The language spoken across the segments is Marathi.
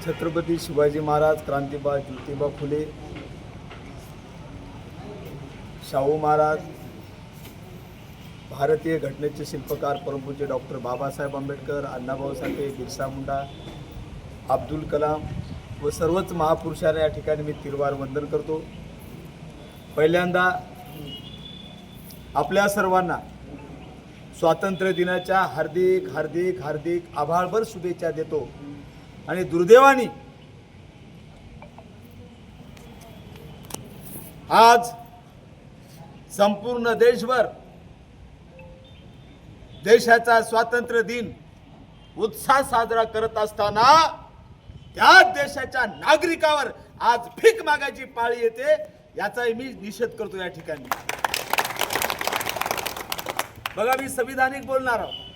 छत्रपती शिवाजी महाराज, क्रांतिबा ज्योतिबा फुले, शाहू महाराज, भारतीय घटनेचे शिल्पकार परमपूज्य डॉक्टर बाबासाहेब आंबेडकर, अण्णाभाऊ साठे, बिरसा मुंडा, अब्दुल कलाम व सर्वच महापुरुषांना या ठिकाणी मी तिरवार वंदन करतो। पहिल्यांदा आपल्या सर्वांना स्वातंत्र्य दिनाच्या हार्दिक हार्दिक हार्दिक आभाळभर शुभेच्छा देतो। आणि दुर्दैवाने आज संपूर्ण देशभर देशाचा स्वातंत्र्य दिन उत्साह साजरा करत असताना त्याच देशाच्या नागरिकावर आज भीक मागायची पाळी येते, याचाही मी निषेध करतो या ठिकाणी। बघा, मी संविधानिक बोलणार आहोत।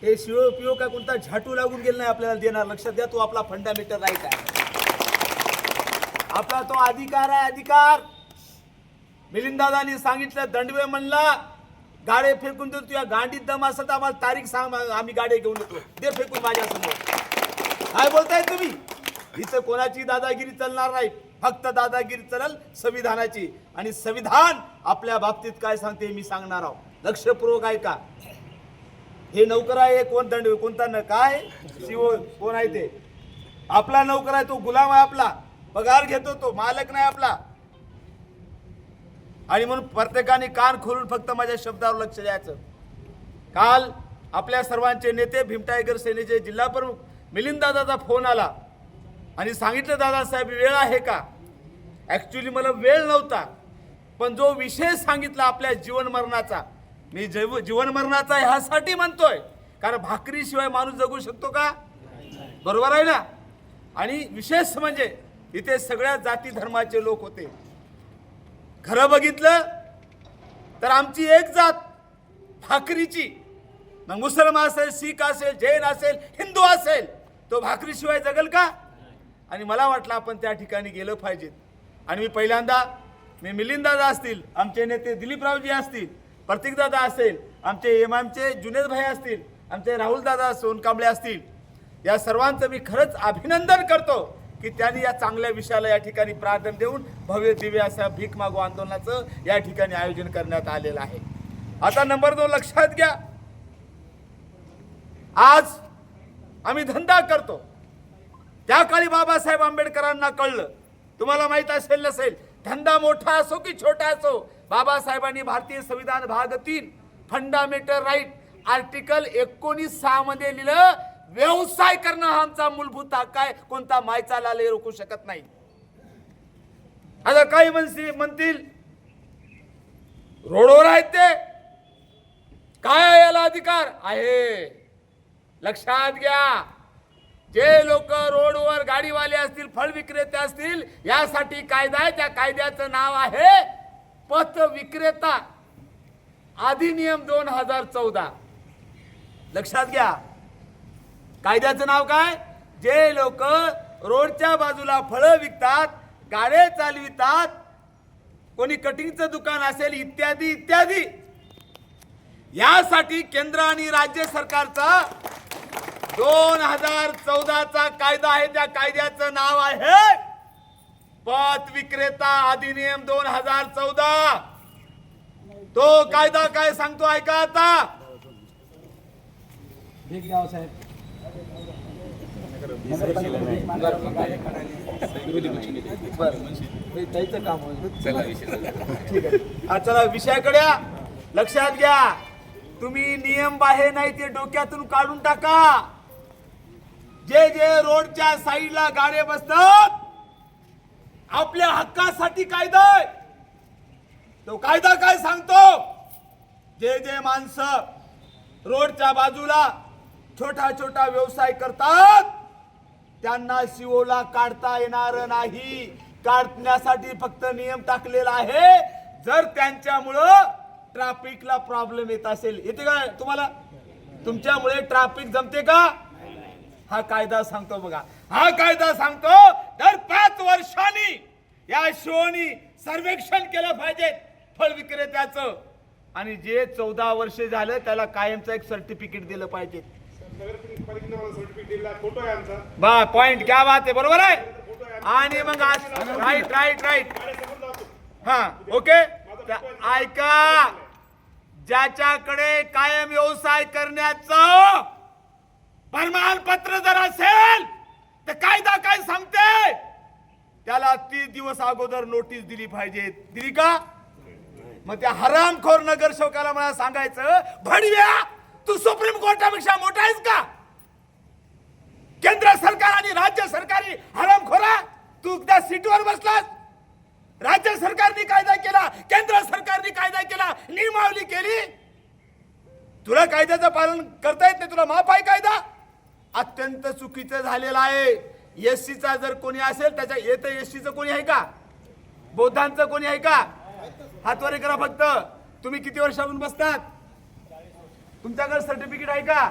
हे शिओ पिओ का कोणता झाटू लागून गेला नाही आपल्याला देणार, लक्षात द्या। तो आपला फंडामेंटल राईट आहे, आपला तो अधिकार आहे, अधिकार। मिलिंददादांनी सांगितलं, दंडवे म्हणला गाडे फेकून देतो, तुझ्या गांडीत दम असत आम्हाला तारीख सांग, आम्ही गाडे घेऊन येतो, दे फेकून माझ्या समोर। काय बोलताय तुम्ही? इथं कोणाची दादागिरी चालणार नाही, फक्त दादागिरी चलल संविधानाची। आणि संविधान आपल्या बाबतीत काय सांगते मी सांगणार आहोत, लक्षपूर्वक ऐका। हे नौकर आहे, कोण दंडवे, कोणता न काय शिव कोण आहे ते आपला नौकर आहे, तो गुलाम आहे आपला, पगार घेतो, तो मालक नाही आपला। आणि म्हणून प्रत्येकाने कान खोलून फक्त माझ्या शब्दावर लक्ष द्यायचं। काल आपल्या सर्वांचे नेते भीम टायगर सेनेचे जिल्हा प्रमुख मिलिंददादाचा फोन आला आणि सांगितलं, दादासाहेब वेळ आहे का? ऍक्च्युली मला वेळ नव्हता, पण जो विषय सांगितला आपल्या जीवन मरणाचा, मी जीवन मरणाचा ह्यासाठी म्हणतोय कारण भाकरीशिवाय माणूस जगू शकतो का? बरोबर आहे ना? आणि विशेष म्हणजे इथे सगळ्या जाती धर्माचे लोक होते। खरं बघितलं तर आमची एक जात भाकरीची, मग मुसलमान असेल, शीख असेल, जैन असेल, हिंदू असेल, तो भाकरीशिवाय जगल का? आणि मला वाटलं आपण त्या ठिकाणी गेलं पाहिजे। आणि मी पहिल्यांदा मिलिंददादा असतील, आमचे नेते दिलीपरावजी असतील, प्रतीकदादा असेल, आमचे इमामचे जुनेद भाई असतील, आमचे राहुलदादा सोनकांबळे असतील, या सर्वांचं मी खरंच अभिनंदन करतो की त्यांनी या चांगल्या विषयाला या ठिकाणी प्राधान्य देऊन भव्य दिव्य अशा भीक मागो आंदोलनाचं या ठिकाणी आयोजन करण्यात आलेलं आहे। आता नंबर 2 लक्षात घ्या, आज आम्ही धंदा करतो, त्या काळी बाबासाहेब आंबेडकरांना कळलं, तुम्हाला माहित असेल नसेल, धंदा मोठा असो की छोटा असो, बाबासाहेबांनी भारतीय संविधान भाग 3 फंडामेंटल राईट आर्टिकल 19(6) मध्ये लिहिलं, व्यवसाय करणं हा आमचा मूलभूत हक्क आहे, कोणता मायचा लाले रोखू शकत नाही। आता काही म्हणतील रोडवर आहेत ते, काय याला अधिकार आहे? लक्षात घ्या, जे लोक रोडवर गाडीवाले असतील, फळ विक्रेते असतील, यासाठी कायदा आहे, त्या कायद्याचं नाव आहे पथ विक्रेता अधिनियम 2014। लक्षात घ्या, कायद्याचं नाव काय? जे लोक रोडच्या बाजूला फळं विकतात, गाड्या चालवितात, कोणी कटिंगचं दुकान असेल, इत्यादी इत्यादी, यासाठी केंद्र आणि राज्य सरकारचा 2014चा कायदा आहे, त्या कायद्याचं नाव आहे पथ विक्रेता अधिनियम 2014। तो कायदा काय सांगतो ऐका आता। चला विषयाकडे लक्षात घ्या, तुम्ही नियम बाहेर नाही ते डोक्यातून काढून टाका। जे जे रोडच्या साईडला गाड्या बसतात, आपल्या हक्कासाठी कायदा आहे, तो कायदा काय सांगतो? जे जे माणसं रोडच्या बाजूला छोटा छोटा व्यवसाय करतात, त्यांना शिवोला काढता येणार नाही, काढण्यासाठी फक्त नियम टाकलेला आहे। जर त्यांच्यामुळं ट्रॅफिकला प्रॉब्लेम येत असेल, येते का तुम्हाला? तुमच्यामुळे ट्रॅफिक जमते का? हा कायदा सांगतो बघा, हा कायदा सांगतो दर 5 वर्षांनी या शिवोनी सर्वेक्षण केलं पाहिजे फळ विक्रेत्याचं, आणि जे 14 वर्ष झालं त्याला कायमचं एक सर्टिफिकेट दिलं पाहिजे। नगरपालिकेने मला सर्टिफिकेट दिला, फोटो आहे आमचा. बा पॉइंट क्या बात आहे, बरोबर आहे. फोटो आहे. आणि मग आज राईट राईट राईट गाड्यासमोर जातो. हा ओके. ऐका, ज्याच्याकडे कायम व्यवसाय करण्याचं प्रमाणपत्र जर असेल तर कायदा काय सांगते, त्याला 30 दिवस अगोदर नोटीस दिली पाहिजे. दिली का? मग त्या हरामखोर नगरसेवकाला मला सांगायचं, भडव्या तू सुप्रीम कोर्टापेक्षा मोठा आहेस का? केंद्र सरकार आणि राज्य सरकारी हरामखोरा, तू त्या सीटवर बसलास. राज्य सरकारने कायदा केला, केंद्र सरकारने कायदा केला, नियमावली केली, तुला कायद्याचं पालन करता येत नाही, तुला माफ आहे कायदा? अत्यंत चुकीचं झालेलं आहे. एससीचा जर कोणी असेल, त्याच्या येतं एससीचं कोणी आहे का? बौद्धांचं कोणी आहे का? हातवारे करा फक्त. तुम्ही किती वर्षापासून बसतात? तुमच्याकडे सर्टिफिकेट आहे का?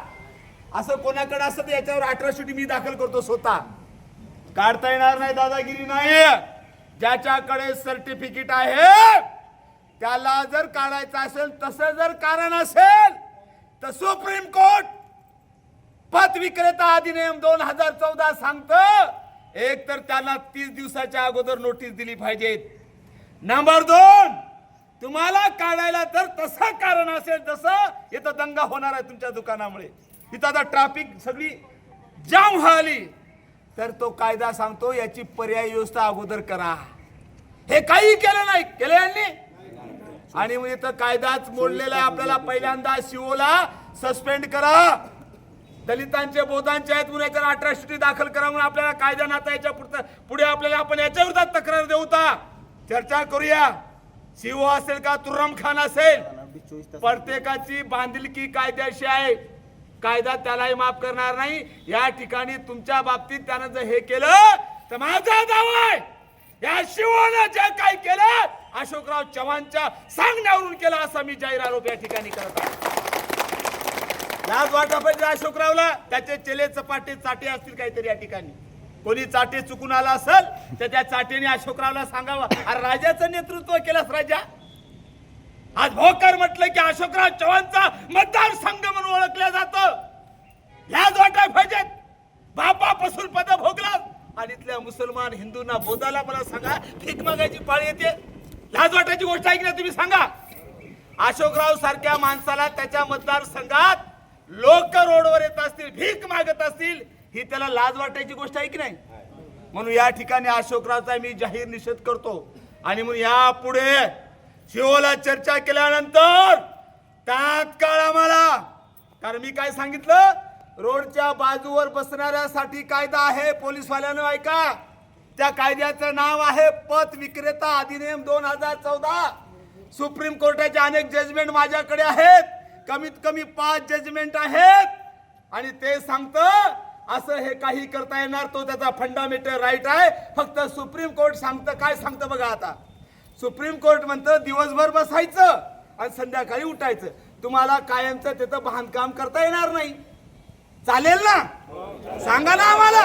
असं कोणाकडे असतं तर याच्यावर 18 शिटी मी दाखल करतो स्वतः. काढता येणार नाही, दादागिरी नाही. ज्याच्याकडे सर्टिफिकेट आहे त्याला जर काढायचं असेल, तसं जर कारण असेल तर सुप्रीम कोर्ट पत विक्रेता अधिनियम 2014 सांगतं, एक तर त्यांना 30 दिवसाच्या अगोदर नोटीस दिली पाहिजे. नंबर 2, तुम्हाला काढायला तर तसं कारण असेल, जसं इथं दंगा होणार आहे तुमच्या दुकानामुळे, इथं आता ट्रॅफिक सगळी जाम व्हाली, तर तो कायदा सांगतो याची पर्यायी व्यवस्था अगोदर करा. हे काही केलं नाही, केलं यांनी. आणि मग इथं कायदाच मोडलेला आहे. आपल्याला पहिल्यांदा शिवोला सस्पेंड करा, दलितांचे बोधांचे आहेत म्हणून याच्यावर 18 शिटी दाखल करा म्हणून आपल्याला कायदा नाता याच्या पुढे आपल्याला आपण याच्या विरोधात तक्रार देऊ का? चर्चा करूया. शिवो असेल का तुर्रम खान असेल, प्रत्येकाची बांधिलकी कायद्याशी आहे. कायदा त्यालाही माफ करणार नाही. या ठिकाणी तुमच्या बाबतीत त्यानं जर हे केलं तर माझा दावा आहे, या शिवोनं जे काही केलं अशोकराव चव्हाणच्या सांगण्यावरून केलं, असा मी जाहीर आरोप या ठिकाणी करत आहे. लाज वाटा पाहिजे अशोकरावला. त्याचे चेले चपाटे चाटे असतील काहीतरी या ठिकाणी. कोणी चाटे चुकून आला असेल तर त्या चाटेने अशोकरावला सांगावं, अरे राजाचं नेतृत्व केलंस राजा. आज भोकर म्हटलं की अशोकराव चव्हाणचा मतदारसंघ म्हणून ओळखलं जातं. लाज वाटाय पाहिजेत. बापापासून पद भोगला आणि इथल्या मुसलमान हिंदूंना बोधाला मला सांगा भीक मागायची पाळी येते. लाज वाटायची गोष्ट आहे की नाही तुम्ही सांगा. अशोकराव सारख्या माणसाला त्याच्या मतदारसंघात लोक रोडवर येत असतील, भीक मागत असतील, ही त्याला लाज वाटायची गोष्ट आहे की नाही? म्हणून या ठिकाणी अशोकरावचा मी जाहीर निषेध करतो. आणि म्हणून यापुढे शिवोला चर्चा केल्यानंतर तात्काळ आम्हाला, कारण मी काय सांगितलं, रोडच्या बाजूवर बसणाऱ्यासाठी कायदा आहे, पोलीसवाल्यानं ऐका, त्या कायद्याचं नाव आहे पत विक्रेता अधिनियम 2014. सुप्रीम कोर्टाचे अनेक जजमेंट माझ्याकडे आहेत, कमीत कमी 5 जजमेंट आहेत. आणि ते सांगतं असं हे काही करता येणार, तो त्याचा फंडामेंटल राईट आहे. फक्त सुप्रीम कोर्ट सांगतं, काय सांगतं बघा. आता सुप्रीम कोर्ट म्हणतं दिवसभर बसायचं आणि संध्याकाळी उठायचं. तुम्हाला कायमचं तिथं बांधकाम करता येणार नाही. चालेल ना? सांगा ना आम्हाला.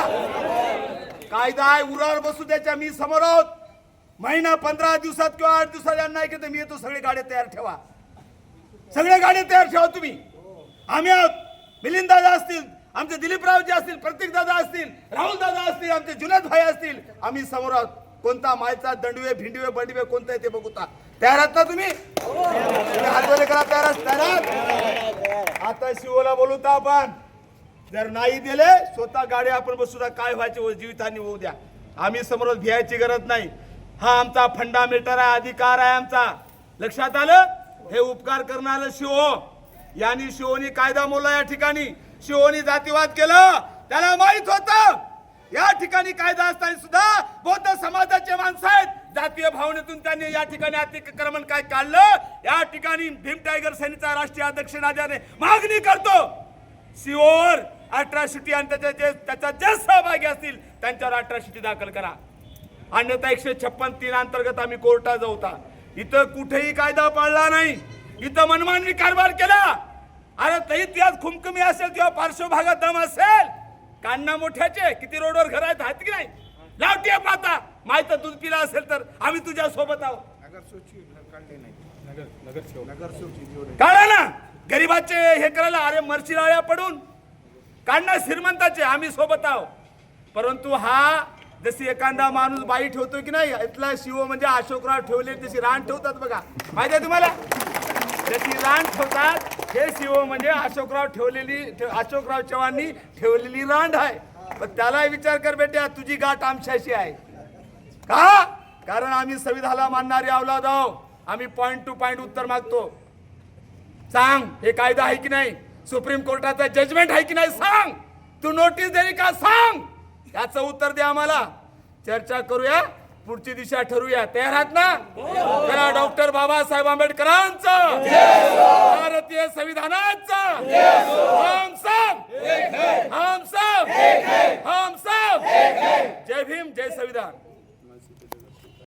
कायदा आहे, उरावर बसू द्याच्या. मी समोर आहोत. महिना 15 दिवसात किंवा 8 दिवसात यांना की मी येतो. सगळे गाड्या तयार ठेवा, सगळे गाड्या तयार ठेवा तुम्ही. आम्ही आहोत. मिलिंद दादा असतील, आमचे दिलीपरावजी असतील, प्रतीक दादा असतील, राहुल दादा असतील, आमचे जुनाद भाई असतील, आम्ही समोर आहोत. कोणता मायचा दंडवे भिंडवे बंडवे कोणता आहे ते बघू. तयार आहात ना तुम्ही? हातवले करा. तयार. आता शिवोला बोलूता आपण. जर नाही दिले स्वतः गाडी आपण बसूया. काय व्हायचे जीवितहानी होऊ द्या. आम्ही समोर भियायची गरज नाही. हा आमचा फंडामेंटल आहे, अधिकार आहे आमचा. लक्षात आलं? हे उपकार करणारं शिवो. यांनी शिवोनी कायदा मोडला. या ठिकाणी शिवोनी जातीवाद केलं. त्याला माहित होतं या ठिकाणी कायदा असताना सुद्धा बौद्ध समाजाचे माणसं आहेत. जातीय भावनेतून त्यांनी या ठिकाणी अतिक्रमण काय काढलं. या ठिकाणी भीम टायगर सेनेचा राष्ट्रीय अध्यक्ष नात्याने मागणी करतो, शिवोर 18 शिटी आणि त्याच्यात जे सहभागी असतील त्यांच्यावर 18 शिटी दाखल करा. अन्यथा 156(3) अंतर्गत आम्ही कोर्टात जाऊ. इथं कुठेही कायदा पाळला नाही. इथं मनमानी कारभार केला. अरे तरी त्यात खुमखुमी असेल किंवा पार्श्वभागात दम असेल, कान्ना मोठ्याचे किती रोडवर घर आहेत की नाही, लावटी पाहता माहित दूध पिला असेल तर आम्ही तुझ्या सोबत आहोत. काढा ना गरीबाचे हे करायला. अरे मरशीलाळ्या पडून काढणं श्रीमंताचे, आम्ही सोबत आहोत. परंतु हा जशी एखादा माणूस बाई ठेवतो की नाही, इथला शिव म्हणजे अशोकराव ठेवले जशी रान ठेवतात बघा, माहिती आहे तुम्हाला? जशी रान ठेवतात हे शिव म्हणजे अशोकराव अशोकराव चव्हाणांनी ठेवलेली रांड आहे. पण त्याला विचार कर बेट्या, तुझी गाठ आमच्याशी आहे का? कारण आम्ही संविधानाला मानणारे अवलाद आहोत. आम्ही पॉइंट टू पॉइंट उत्तर मागतो. सांग, हे कायदा आहे की नाही? सुप्रीम कोर्टाचा जजमेंट आहे की नाही? सांग. तू नोटीस दिली का? सांग. याचं उत्तर द्या आम्हाला. चर्चा करूया, पुढची दिशा ठरवूया. तयार आहात ना? चला, डॉक्टर बाबासाहेब आंबेडकरांचं, भारतीय संविधानाचं, हम सब, हम सब, हम सब. जय भीम, जय संविधान.